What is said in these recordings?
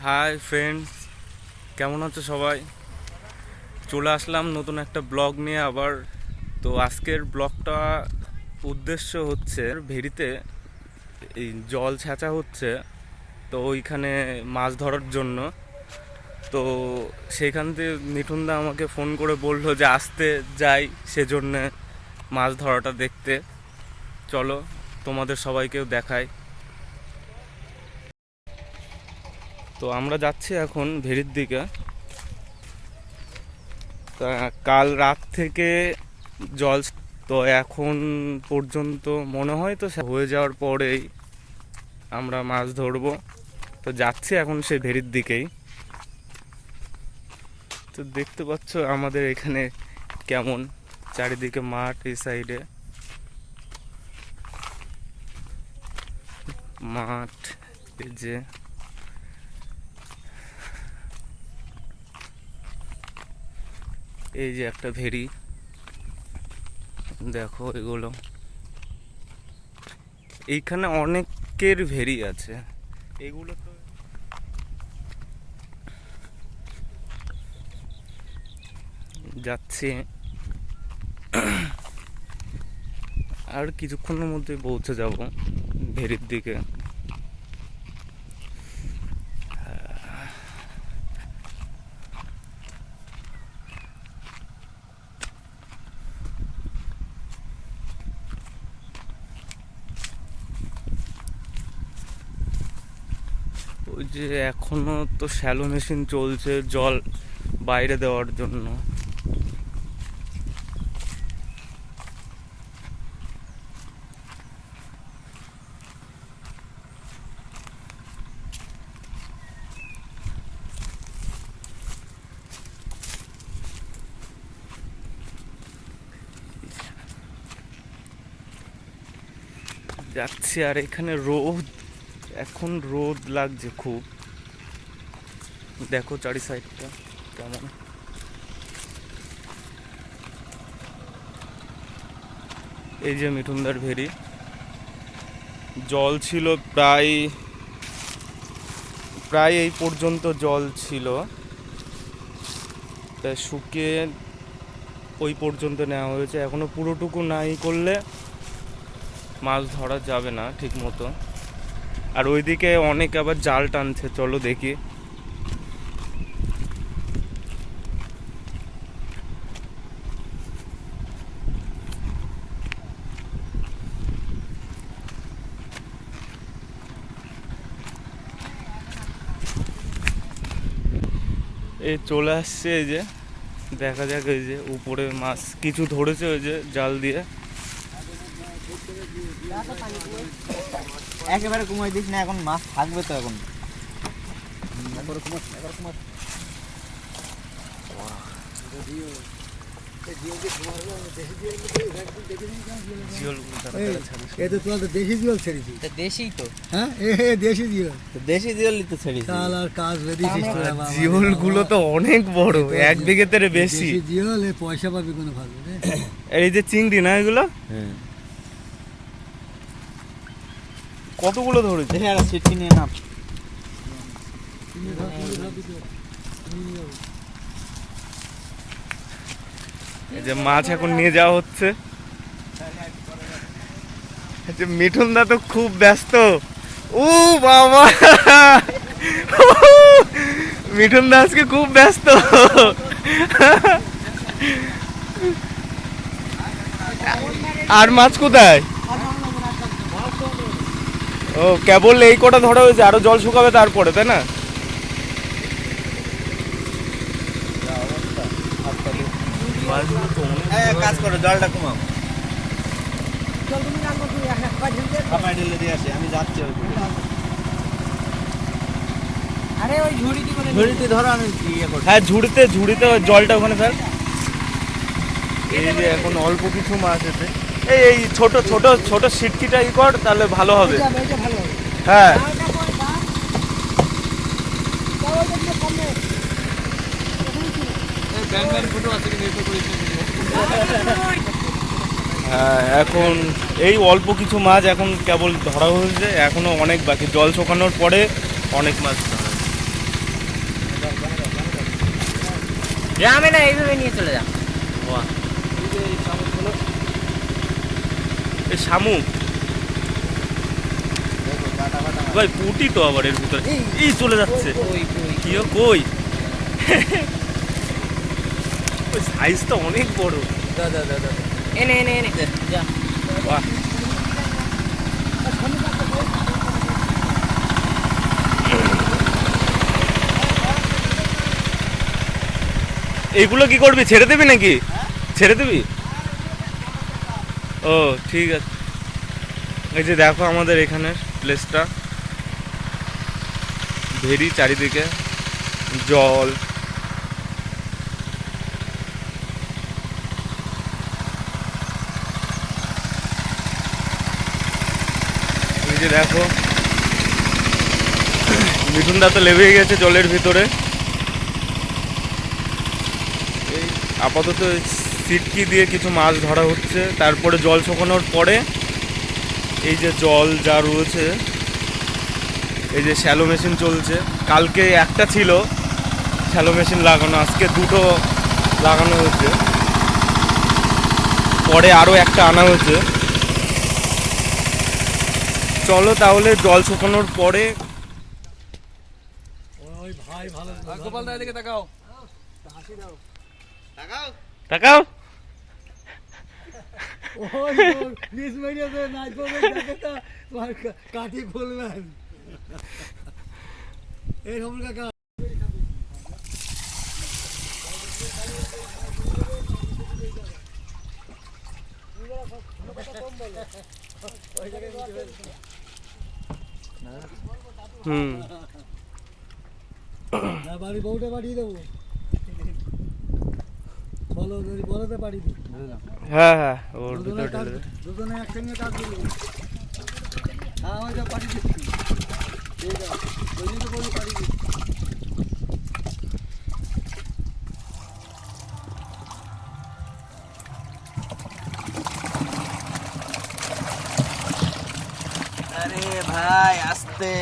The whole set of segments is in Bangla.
হাই ফ্রেন্ডস, কেমন আছো সবাই? চলে আসলাম নতুন একটা ব্লগ নিয়ে আবার। তো আজকের ব্লগটা উদ্দেশ্য হচ্ছে ভেড়িতে এই জল ছেঁচা হচ্ছে, তো ওইখানে মাছ ধরার জন্য। তো সেইখান থেকে মিঠুনদা আমাকে ফোন করে বললো যে আসতে যাই, সেজন্যে মাছ ধরাটা দেখতে। চলো তোমাদের সবাইকেও দেখাই। তো আমরা যাচ্ছি এখন ভেড়ির দিকে। তা কাল রাত থেকে জল, তো এখন পর্যন্ত মনে হয় তো হয়ে যাওয়ার পরেই আমরা মাছ ধরবো। তো যাচ্ছি এখন সেই ভেড়ির দিকেই। তো দেখতে পাচ্ছ আমাদের এখানে কেমন চারিদিকে মাঠ, এই সাইডে মাঠ, এই যে এই যে একটা ভেড়ি, দেখো এগুলো। এইখানে অনেকের ভেড়ি আছে, এগুলো তো যাচ্ছে আর কিছুক্ষণের মধ্যে পৌঁছে যাব ভেড়ির দিকে। ওই যে এখনো তো শ্যালো মেশিন চলছে জল বাইরে দেওয়ার জন্য। যাচ্ছি, আর এখানে রোদ, এখন রোদ লাগছে খুব। দেখো চারি সাইডটা কেমন। এই যে মিঠুনদার ভেড়ি, জল ছিল প্রায় প্রায় এই পর্যন্ত জল ছিল, তাই শুকিয়ে ওই পর্যন্ত নেওয়া হয়েছে। এখনো পুরোটুকু নাই করলে মাছ ধরা যাবে না ঠিক মতো। আর ওইদিকে অনেক আবার জাল টানছে, চলো দেখি। এই চলে আসছে, এই যে দেখা যাক, এই যে উপরে মাছ কিছু ধরেছে ওই যে জাল দিয়ে। একেবারে কমাই দিস না, এখন মাছ থাকবে তো। এখন দেশি জিওল ছেড়েছি। দেশি তো, হ্যাঁ দেশি জিওল, দেশি জিওলই তো ছেড়েছি। আর কাজ জিওল গুলো তো অনেক বড়, 1 বিঘেতে বেশি। জিওল পয়সা পাবি কোনো ভালো। এই যে চিংড়ি না এগুলো, কতগুলো ধরেছে? হ্যাঁ, সেটি নিয়ে না। এই যে মাছ এখন নিয়ে যাওয়া হচ্ছে। মিঠুন দা তো খুব ব্যস্ত। ও বাবা, মিঠুন দা আজকে খুব ব্যস্ত। আর মাছ কোথায়? ও কেবল এই কটা ধরা হয়েছে, আরো জল শুকাবে তারপরে, তাই না? কাজ করো, জলটা কমাও। আমি যাচ্ছি। আরে ওই ঝুড়িতে ধরো, আমি ইয়ে করছি। হ্যাঁ, ঝুড়িতে জলটা ওখানে ফেল। এই যে এখন অল্প কিছু মাছ আছে। এই ছোট ছোট ছোট সিটকিটা ই কর, তাহলে ভালো হবে। হ্যাঁ, হ্যাঁ, এখন এই অল্প কিছু মাছ এখন কেবল ধরা হয়েছে, এখনো অনেক বাকি। জল শুকানোর পরে অনেক মাছ ধরা হবে। গ্রামে না এইভাবে নিয়ে চলে যা। বাহ, এই শামুক ভাই, পুটি তো আবার এর ভিতরে। এই চলে যাচ্ছে। কি ও, কই? ওই সাইজটা অনেক বড়। এনে এনে এনে যা। বাহ, এইগুলো কি করবি, ছেড়ে দিবি নাকি? ছেড়ে দিবি? ও ঠিক আছে। এই যে দেখো আমাদের এখানের প্লেসটা, ভেরি চারিদিকে জল। এই যে দেখো মিঠুনদা তো লেবেই গেছে জলের ভিতরে। এই আপাতত সিটকি দিয়ে কিছু মাছ ধরা হচ্ছে, তারপরে জল শুকানোর পরে এই যে জল যা রয়েছে, এই যে শ্যালো মেশিন চলছে। কালকে একটা ছিল শ্যালো মেশিন লাগানো, আজকে দুটো লাগানো হয়েছে, পরে আরও একটা আনা হয়েছে। চলো তাহলে জল শুকানোর পরে। ওই ভাই ভালো গোপাল দা এদিকে তাকাও। তাকাও। ওই নিজ মেরিয়াতে নাচ করবে, দেখে তো তোমার কাটি খুলবেন এই সবুজ কাকা। হুম, না বাড়ি বউটা পাঠিয়ে দেবো, বলো যদি বলোতে পাঠিয়ে দিই। হ্যাঁ হ্যাঁ, ওর ভিতরে ঢেলে দে। দুজনে একসঙ্গে কাজ করবো। হ্যাঁ ওইটা পাঠিয়ে দিচ্ছি, ঠিক আছে, ওই জন্য বলি পাঠিয়ে দিচ্ছি। আরে ভাই আস্তে।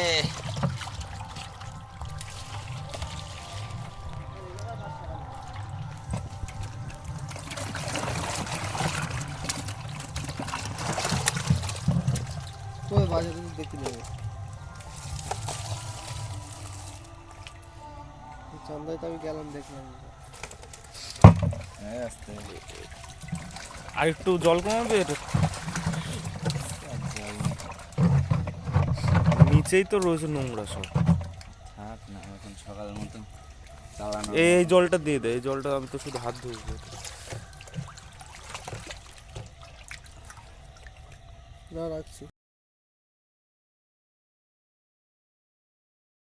ওই বাজারে দেখতে যাবো, চান্দায় তো আমি গেলাম দেখলাম। হ্যাঁ আস্তে। আর একটু জল কমাবে এটা। নিচেই তো রয়েছে নোংরা সব। থাক না, এখন সকালের মতন চালানো। এই জলটা দিয়ে দে, এই জলটা আমি তো শুধু হাত ধুবো। না রাখছি।